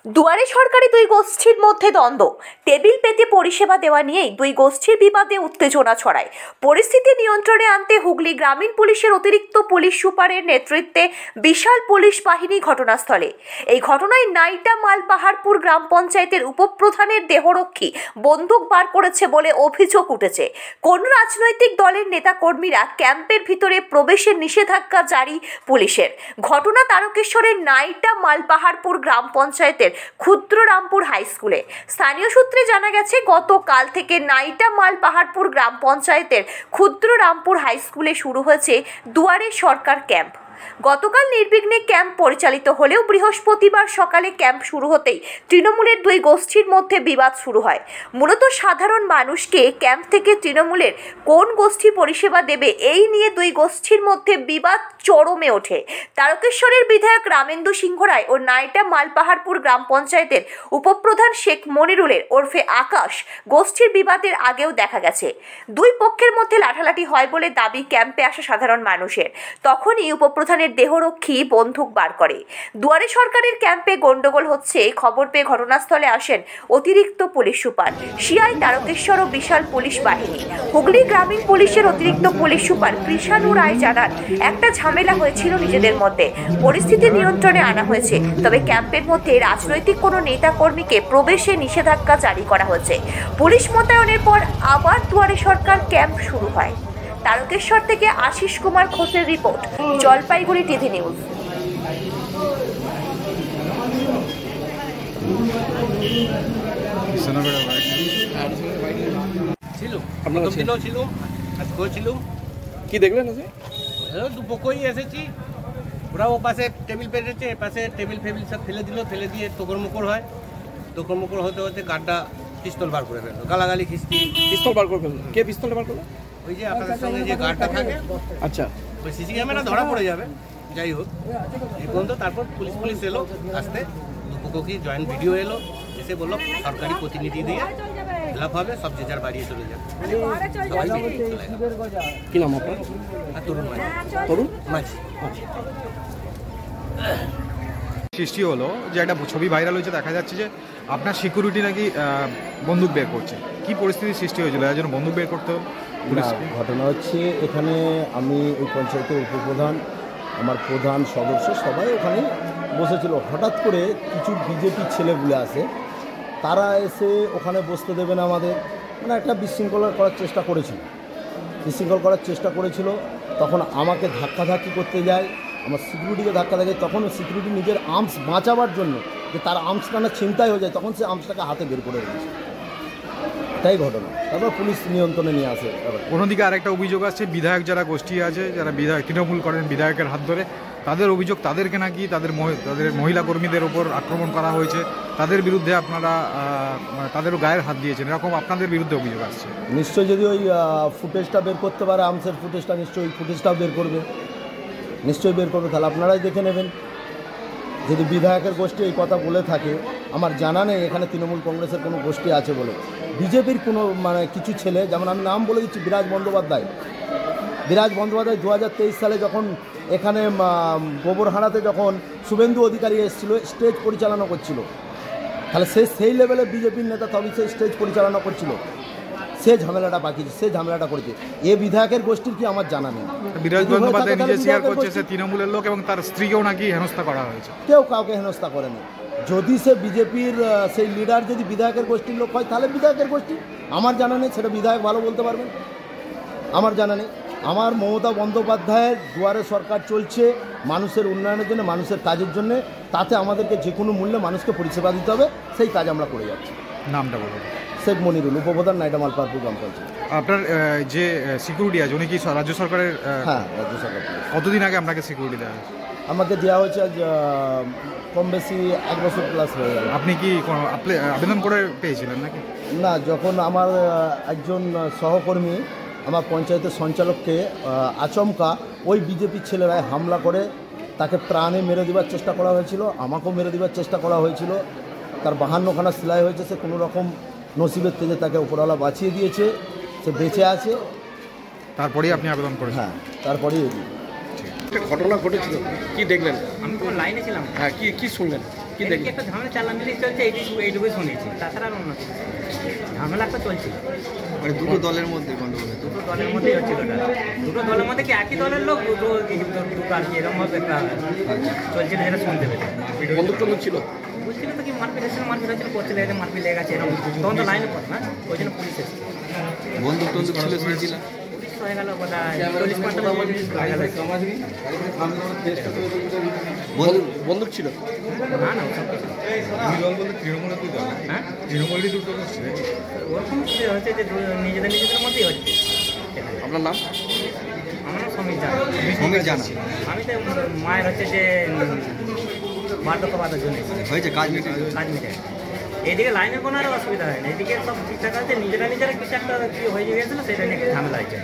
দুয়ারে সরকারি দুই গোষ্ঠীর মধ্যে দ্বন্দ্ব। টেবিল পেতে পরিষেবা দেওয়া নিয়েই দুই গোষ্ঠীর বিবাদে উত্তেজনা ছড়ায়। পরিস্থিতি নিয়ন্ত্রণে আনতে হুগলি গ্রামীণ পুলিশের অতিরিক্ত পুলিশ সুপারের নেতৃত্বে বিশাল পুলিশ বাহিনী ঘটনাস্থলে। এই ঘটনায় নাইটা মালপাহাড়পুর গ্রাম পঞ্চায়েতের উপপ্রধানের দেহরক্ষী বন্দুক বার করেছে বলে অভিযোগ উঠেছে। কোন রাজনৈতিক দলের নেতাকর্মীরা ক্যাম্পের ভিতরে প্রবেশের নিষেধাজ্ঞা জারি পুলিশের। ঘটনা তারকেশ্বরের নাইটা মালপাহাড়পুর গ্রাম পঞ্চায়েতের ক্ষুদ্ররামপুর হাই স্কুলে। স্থানীয় সূত্রে জানা গেছে, গতকাল থেকে নাইটা মালপাহাড়পুর গ্রাম পঞ্চায়েতের ক্ষুদ্ররামপুর হাই স্কুলে শুরু হয়েছে দুয়ারে সরকার ক্যাম্প। গতকাল নির্বিঘ্নে ক্যাম্প পরিচালিত হলেও বৃহস্পতিবার সকালে ক্যাম্প শুরু হতেই তৃণমূলের দুই গোষ্ঠীর মধ্যে বিবাদ শুরু হয়। মূলত সাধারণ মানুষকে ক্যাম্প থেকে তৃণমূলের কোন গোষ্ঠী পরিষেবা দেবে এই নিয়ে দুই গোষ্ঠীর মধ্যে বিবাদ চরমে ওঠে। তারকেশ্বরের বিধায়ক রামেন্দু সিংহ রায় ও নাইটা মালপাহাড়পুর গ্রাম পঞ্চায়েতের উপপ্রধান শেখ মনিরুলের ওরফে আকাশ গোষ্ঠীর বিবাদের আগেও দেখা গেছে। দুই পক্ষের মধ্যে লাঠালাঠি হয় বলে দাবি ক্যাম্পে আসা সাধারণ মানুষের। তখনই উপপ্রধানের দেহরক্ষী বন্দুক বার করে। দুয়ারে সরকারের ক্যাম্পে গন্ডগোল হচ্ছে খবর পেয়ে ঘটনাস্থলে আসেন অতিরিক্ত পুলিশ সুপার, সিআই তারকেশ্বর ও বিশাল পুলিশ বাহিনী। হুগলি গ্রামীণ পুলিশের অতিরিক্ত পুলিশ সুপার কৃষাণু রায় জানান, একটা ঝামেলা হয়েছিল নিজেদের মধ্যে, পরিস্থিতি নিয়ন্ত্রণে আনা হয়েছে। তবে ক্যাম্পের মধ্যে রাজনৈতিক কোনো নেতা কর্মীকে প্রবেশে নিষেধাজ্ঞা জারি করা হয়েছে। পুলিশ মোতায়েনের পর আবার দুয়ারে সরকার ক্যাম্প শুরু হয়। তারকেশ্বর থেকে আশিস কুমার ঘোষের রিপোর্ট, জলপাইগুড়ি টিভি নিউজ। কি দেখলেন? দুপক্ষই এসেছি, ওরাও পাশে টেবিল পেরেছে, পাশে টেবিল ফেবিল সব ফেলে দিল, ফেলে দিয়ে তোকরমুকর হয়। তোকরমুকর হতে হতে গার্ডটা পিস্তল বার করে ফেললো, গালাগালি খিস্তি। পিস্তল বার করে ফেললো? কে পিস্তলটা বার করলো? ওই যে আপনাদের সঙ্গে যে গার্ডটা থাকে, আচ্ছা, ওই সিসি ক্যামেরা ধরা পড়ে যাবে। যাই হোক, এই পর্যন্ত তারপর পুলিশ এলো, আসতে দুপক্ষই জয়েন্ট ভিডিও এলো, এসে বললো সরকারি প্রতিনিধি দিয়ে ফিল আপ হবে, সব যে যার বাড়িয়ে চলে যাবে। কি নাম আপনার? তরুণ মাঝি। তরুণ মাঝি। সৃষ্টি হলো যে একটা ছবি ভাইরাল হয়েছে, দেখা যাচ্ছে যে আপনার সিকিউরিটি নাকি বন্দুক বের করছে। কি পরিস্থিতির সৃষ্টি হয়েছিল এর জন্য বন্দুক বের করতে হলো? ঘটনা হচ্ছে, এখানে আমি ওই পঞ্চায়েতের উপপ্রধান, আমার প্রধান সদস্য সবাই ওখানে বসেছিল। হঠাৎ করে কিছু বিজেপির ছেলেগুলো আসে, তারা এসে ওখানে বসতে দেবে না আমাদের, মানে একটা বিশৃঙ্খলা করার চেষ্টা করেছিল। তখন আমাকে ধাক্কাধাক্কি করতে যায়, আমার সিকিউরিটিকে ধাক্কা দেয়। তখন সিকিউরিটি নিজের আর্মস বাঁচাবার জন্য, যে তার আর্মসটা না ছিনতাই হয়ে যায়, তখন সে আর্মসটাকে হাতে বের করে রেখেছে। এটাই ঘটনা। তারপর পুলিশ নিয়ন্ত্রণে নিয়ে আসে। অন্যদিকে আরেকটা অভিযোগ আসছে, বিধায়ক যারা গোষ্ঠী আছে, যারা বিধায়ক তৃণমূল করেন বিধায়কের হাত ধরে, তাদের অভিযোগ তাদেরকে নাকি তাদের মহিলা কর্মীদের ওপর আক্রমণ করা হয়েছে, তাদের বিরুদ্ধে আপনারা তাদেরও গায়ের হাত দিয়েছেন, এরকম আপনাদের বিরুদ্ধে অভিযোগ আসছে। নিশ্চয়ই যদি ওই ফুটেজটা বের করতে পারে, আর্মসের ফুটেজটা, নিশ্চয়ই ফুটেজটাও বের করবে, তাহলে আপনারাই দেখে নেবেন। যদি বিধায়কের গোষ্ঠী এই কথা বলে থাকে, আমার জানা নেই এখানে তৃণমূল কংগ্রেসের কোনো গোষ্ঠী আছে বলে। বিজেপির কোনো কিছু ছেলে, যেমন আমি নাম বলে দিচ্ছি, বিরাজ বন্দ্যোপাধ্যায় 2023 সালে যখন এখানে গোবরহাড়াতে যখন শুভেন্দু অধিকারী এসেছিল, স্টেজ পরিচালনা করছিল, তাহলে সেই লেভেলে বিজেপির নেতা, তবে সে স্টেজ পরিচালনা করছিল, সে ঝামেলাটা করেছে। এ বিধায়কের গোষ্ঠীর কি আমার জানা নেই। বিরাজ বন্দ্যোপাধ্যায় নিজে স্বীকার করছে সে তৃণমূলের লোক এবং তার স্ত্রীকেও নাকি হেনস্থা করা হয়েছে। কেউ কাউকে হেনস্থা করেনি। যদি সে বিজেপির সেই লিডার যদি বিধায়কের গোষ্ঠীর লোক হয়, তাহলে বিধায়কের গোষ্ঠী, আমার জানা নেই, সেটা বিধায়ক ভালো বলতে পারবেন, আমার জানা নেই। আমার মমতা বন্দ্যোপাধ্যায়ের দুয়ারে সরকার চলছে মানুষের উন্নয়নের জন্য, মানুষের কাজের জন্য, তাতে আমাদেরকে যে কোনো মূল্যে মানুষকে পরিষেবা দিতে হবে, সেই কাজ আমরা করে যাচ্ছি। নামটা বলুন। শেখ মনিরুল, উপপ্রধান, নাইটা মালপাহাড়পুর গ্রাম পঞ্চায়েত। আপনার যে সিকিউরিটি আছে উনি কি রাজ্য সরকারের? হ্যাঁ, রাজ্য সরকার। কতদিন আগে আপনাকে সিকিউরিটি দেওয়া হয়েছে? আমাকে দেওয়া হয়েছে আজ কম বেশি 1 বছর প্লাস হয়ে গেল। আপনি কি কোনো আবেদন করে পেয়েছিলেন নাকি? না, যখন আমার একজন সহকর্মী আমার পঞ্চায়েতের সঞ্চালককে আচমকা ওই বিজেপির ছেলেরাই হামলা করে তাকে প্রাণে মেরে দেওয়ার চেষ্টা করা হয়েছিল, আমাকেও মেরে দেওয়ার চেষ্টা করা হয়েছিল। তার 52খানা সেলাই হয়েছে, সে কোনো রকম নসিবের থেকে তাকে উপরওয়ালা বাঁচিয়ে দিয়েছে, সে বেঁচে আছে। তারপরেই আপনি আবেদন করেন? হ্যাঁ, তারপরেই। ঘটনা ঘটেছিল, কি দেখলেন? আমি তো লাইনে ছিলাম। হ্যাঁ, কি শুনলেন? কি এদিকে দেখলেন? একটা ঝামেলা চালামিলি চলছে, এইটুকুই শুনেছি, তাছাড়া আর অন্য কিছু না। ঝামেলা একটা চলছিল মানে দুটো দলের মধ্যে গন্ডগোল দুটো দলের মধ্যেই হচ্ছিল ওটা। দুটো দলের মধ্যে কি একই দলের লোক দুটো আর কি এরকম ভাবে একটা চলছিল, যেটা শুনতে পেতে বন্দুক টন্দুক ছিল? বুঝছিল তো কি মারপিট হচ্ছিল করতে লেগে মারপিট লেগে গেছে এরকম, তখন তো লাইনে পড়ে না, ওই জন্য পুলিশ এসেছে। বন্দুক টন্দুক ছিল শুনেছিলাম। পুলিশ হয়ে গেল বোধহয় 40-50 মিনিট হয়ে গেল। বন্দুক ছিল? না না ওসব কিছু না। হ্যাঁ ওরকম কিছু হচ্ছে যে নিজেদের মধ্যেই হচ্ছে। আপনার নাম? আমার নাম সমীর জানা। সমীর জানা। আমি তো মায়ের হচ্ছে যে বার্ধক্য বাধার জন্য এসেছি। হয়েছে কাজ মিটে? কাজ মিটে গেছে। এইদিকে লাইনের কোনো আর অসুবিধা হয় না, এদিকে সব ঠিকঠাক আছে, নিজেরা কিছু একটা কি হয়ে গিয়েছিল সেটা নিয়ে ঝামেলা হয়েছে।